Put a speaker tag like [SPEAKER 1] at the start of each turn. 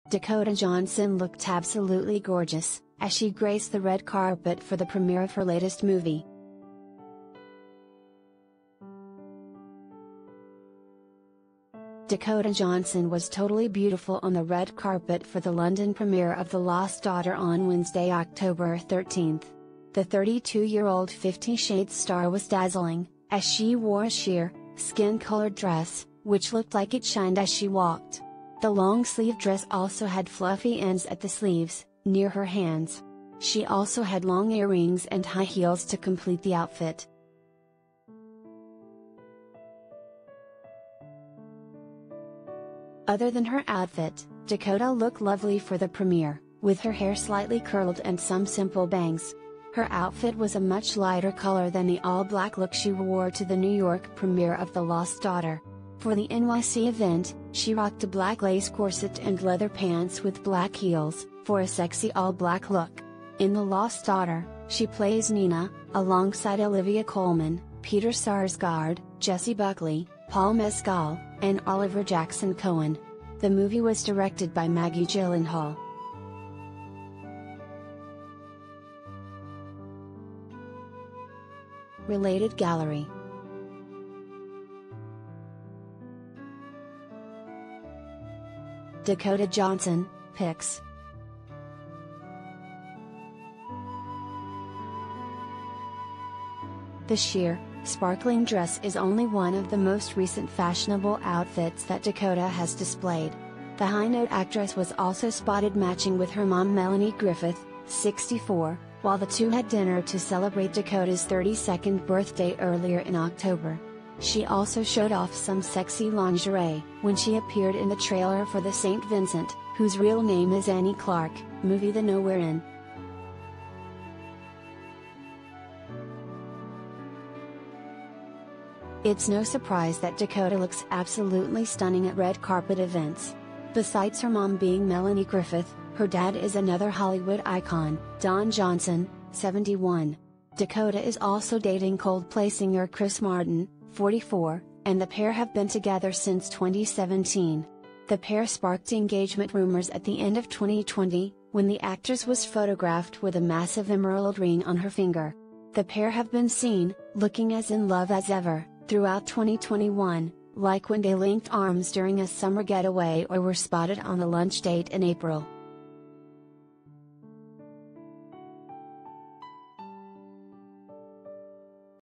[SPEAKER 1] Dakota Johnson looked absolutely gorgeous as she graced the red carpet for the premiere of her latest movie. Dakota Johnson was totally beautiful on the red carpet for the London premiere of The Lost Daughter on Wednesday, October 13th. The 32-year-old 50 Shades star was dazzling, as she wore a sheer, skin-colored dress, which looked like it shined as she walked. The long-sleeve dress also had fluffy ends at the sleeves, near her hands. She also had long earrings and high heels to complete the outfit. Other than her outfit, Dakota looked lovely for the premiere, with her hair slightly curled and some simple bangs. Her outfit was a much lighter color than the all-black look she wore to the New York premiere of The Lost Daughter. For the NYC event, she rocked a black lace corset and leather pants with black heels, for a sexy all-black look. In The Lost Daughter, she plays Nina, alongside Olivia Coleman, Peter Sarsgaard, Jessie Buckley, Paul Mescal, and Oliver Jackson-Cohen. The movie was directed by Maggie Gyllenhaal. Related gallery. Dakota Johnson, pics. The sheer, sparkling dress is only one of the most recent fashionable outfits that Dakota has displayed. The high-note actress was also spotted matching with her mom Melanie Griffith, 64, while the two had dinner to celebrate Dakota's 32nd birthday earlier in October. She also showed off some sexy lingerie when she appeared in the trailer for the St. Vincent, whose real name is Annie Clark, movie The Nowhere Inn. It's no surprise that Dakota looks absolutely stunning at red carpet events. Besides her mom being Melanie Griffith, her dad is another Hollywood icon, Don Johnson, 71. Dakota is also dating Coldplay singer Chris Martin, 44, and the pair have been together since 2017. The pair sparked engagement rumors at the end of 2020, when the actress was photographed with a massive emerald ring on her finger. The pair have been seen, looking as in love as ever, throughout 2021, like when they linked arms during a summer getaway or were spotted on a lunch date in April.